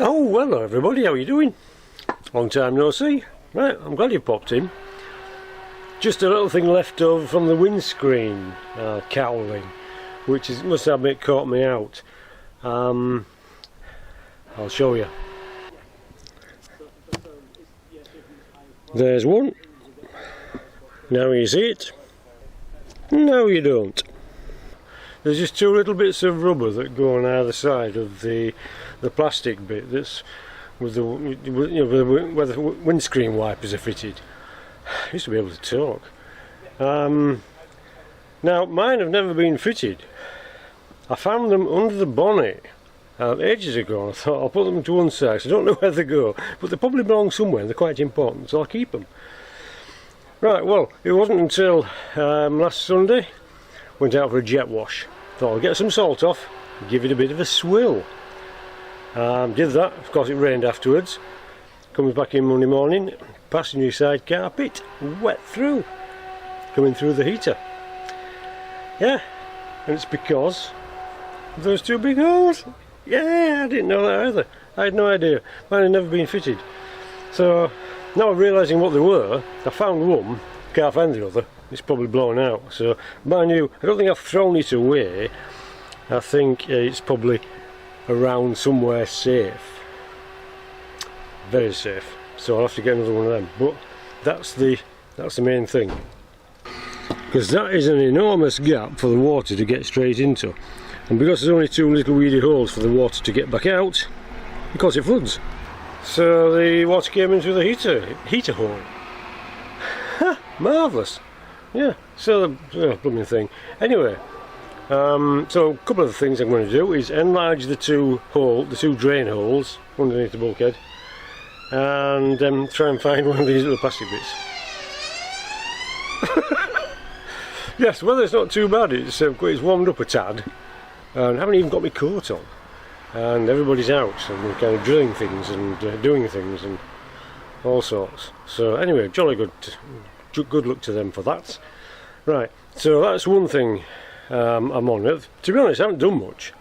Oh, hello everybody, how are you doing? Long time no see. Right, I'm glad you popped in. Just a little thing left over from the windscreen cowling, which is, must admit, caught me out. I'll show you. There's one. Now you see it. No you don't. There's just two little bits of rubber that go on either side of the plastic bit that's with the, where the windscreen wipers are fitted. I used to be able to talk. Now mine have never been fitted. I found them under the bonnet ages ago, and I thought I'll put them to one side. So I don't know where they go, but they probably belong somewhere and they're quite important, so I'll keep them. Right, well, it wasn't until last Sunday went out for a jet wash. Thought I'll get some salt off, give it a bit of a swill. Did that, of course it rained afterwards. Coming back in Monday morning, passenger side carpet, wet through, coming through the heater. Yeah, and it's because of those two big holes. Yeah, I didn't know that either. I had no idea. Mine had never been fitted. So now realising what they were, I found one, can't find the other. It's probably blown out. So mind you, I don't think I've thrown it away. I think it's probably around somewhere safe. Very safe. So I'll have to get another one of them. But that's the main thing. Because that is an enormous gap for the water to get straight into. And because there's only two little weedy holes for the water to get back out, because it floods. So the water came into the heater hole. Ha! Marvellous. Yeah, so the blooming thing. Anyway, so a couple of the things I'm going to do is enlarge the two drain holes underneath the bulkhead, and try and find one of these little plastic bits. Yes, the weather's not too bad. It's warmed up a tad, and I haven't even got my coat on. And everybody's out and kind of drilling things and doing things and all sorts. So anyway, jolly good luck to them for that. Right, so that's one thing I'm on with. To be honest, I haven't done much.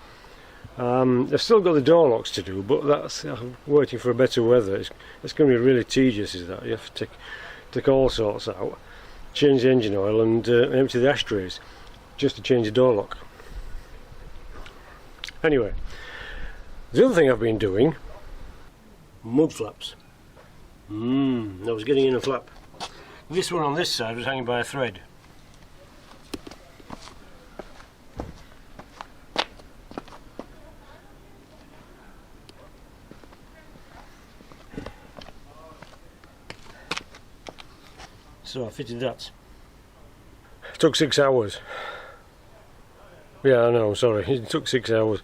I've still got the door locks to do, but that's waiting for a better weather. It's going to be really tedious, is that? You have to take all sorts out, change the engine oil and empty the ashtrays just to change the door lock. Anyway, the other thing I've been doing, mud flaps. I was getting in a flap. This one on this side was hanging by a thread. So I fitted that. It took 6 hours. Yeah, I know, sorry, it took 6 hours.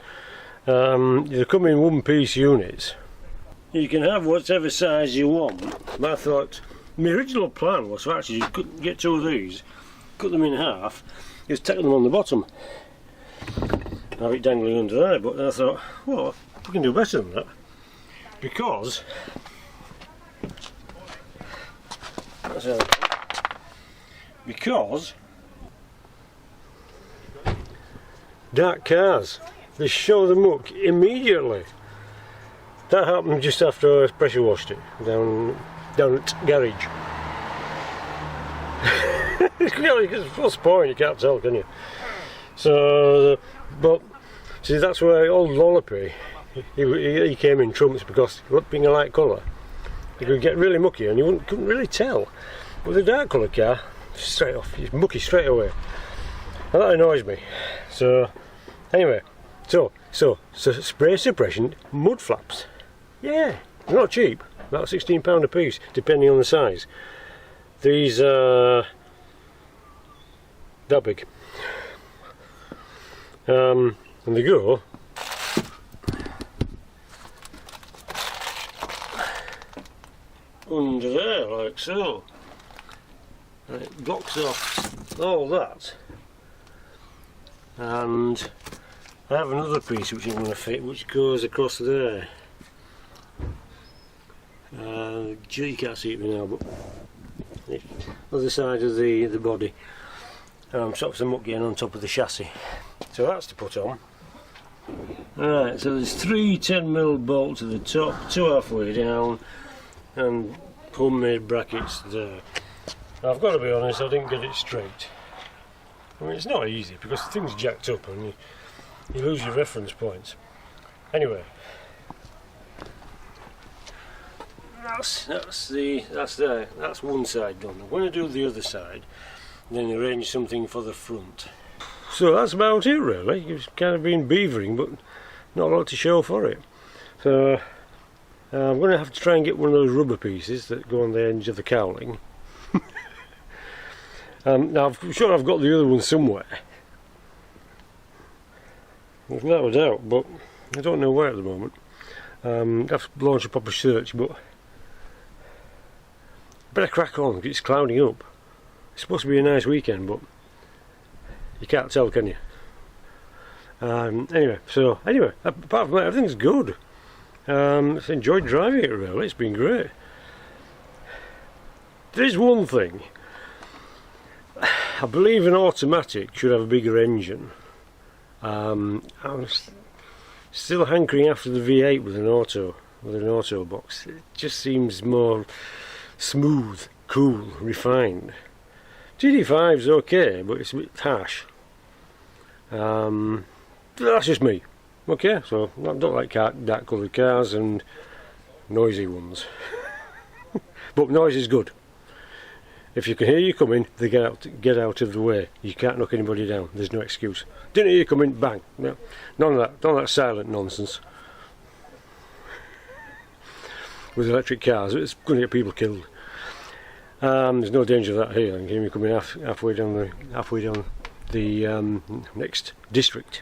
They come in one-piece units. You can have whatever size you want. I thought, my original plan was to actually get two of these, cut them in half, just tack them on the bottom, have it dangling under there. But I thought, well, we can do better than that, because dark cars, they show the muck immediately. That happened just after I pressure washed it down at garage. What's the point? You can't tell, can you? So, but see, that's where old Lollopy, he came in trumps, because being a light colour, you could get really mucky and you couldn't really tell. With a dark colour car, straight off, it's mucky straight away, and that annoys me. So anyway, so spray suppression mud flaps. Yeah, they're not cheap, about £16 a piece, depending on the size. These are that big, and they go under there like so, and it blocks off all that. And I have another piece which I'm going to fit, which goes across there. You can't see it now, but the other side of the body stops the muck getting on top of the chassis. So that's to put on. Right, so there's 3 10mm bolts at the top, 2 halfway down, and homemade brackets there. Now, I've got to be honest, I didn't get it straight. I mean, it's not easy because the thing's jacked up and you lose your reference points. Anyway, that's one side done. I'm going to do the other side, then arrange something for the front. So that's about it really. It's kind of been beavering, but not a lot to show for it. So I'm going to have to try and get one of those rubber pieces that go on the edge of the cowling. Now I'm sure I've got the other one somewhere. There's no doubt, but I don't know where at the moment. I have to launch a proper search, but better crack on because it's clouding up. It's supposed to be a nice weekend, but you can't tell, can you? Anyway, apart from that, everything's good. I've enjoyed driving it really, it's been great. There is one thing. I believe an automatic should have a bigger engine. I'm still hankering after the V8 with an auto box. It just seems more smooth, cool, refined. GD5's okay, but it's a bit harsh. That's just me. Okay, so I don't like dark coloured cars and noisy ones. But noise is good. If you can hear you coming, they get out of the way. You can't knock anybody down. There's no excuse. Didn't hear you coming, bang. No, none of that silent nonsense. With electric cars, it's going to get people killed. There's no danger of that here. I can hear me coming halfway down the next district.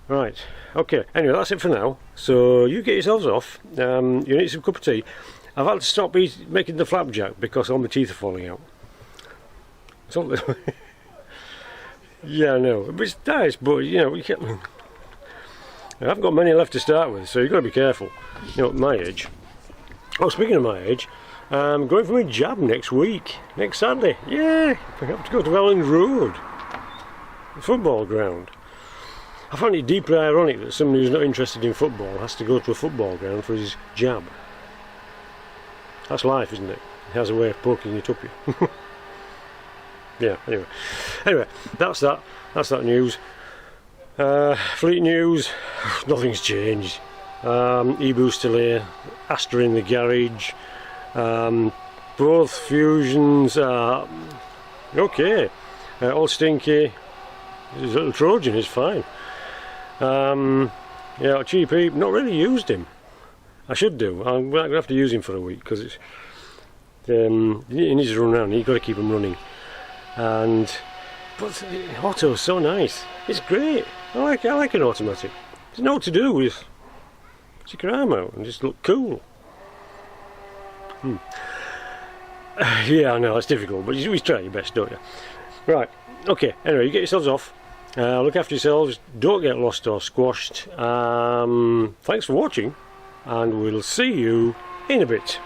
Right. Okay. Anyway, that's it for now. So you get yourselves off. You need some cup of tea. I've had to stop making the flapjack because all my teeth are falling out. It's all yeah, I know. It's nice, but you know, I haven't got many left to start with, so you've got to be careful. You know, at my age. Oh, speaking of my age, I'm going for my jab next week, next Saturday. Yeah, I have to go to Elland Road, the football ground. I find it deeply ironic that somebody who's not interested in football has to go to a football ground for his jab. That's life, isn't it? It has a way of poking it up you. Yeah, anyway, that's that news. Fleet news, nothing's changed. E-Boost still here, Astra in the garage. Both Fusions are okay. All stinky. His little Trojan is fine. Yeah, cheap heap, not really used him. I should do. I'm going to have to use him for a week because it's he needs to run around. You've got to keep him running. But the auto's so nice. It's great. I like an automatic. There's no to do with stick your arm out and just look cool. Yeah, I know it's difficult, but you try your best, don't you? Right. Okay. Anyway, you get yourselves off. Look after yourselves. Don't get lost or squashed. Thanks for watching. And we'll see you in a bit.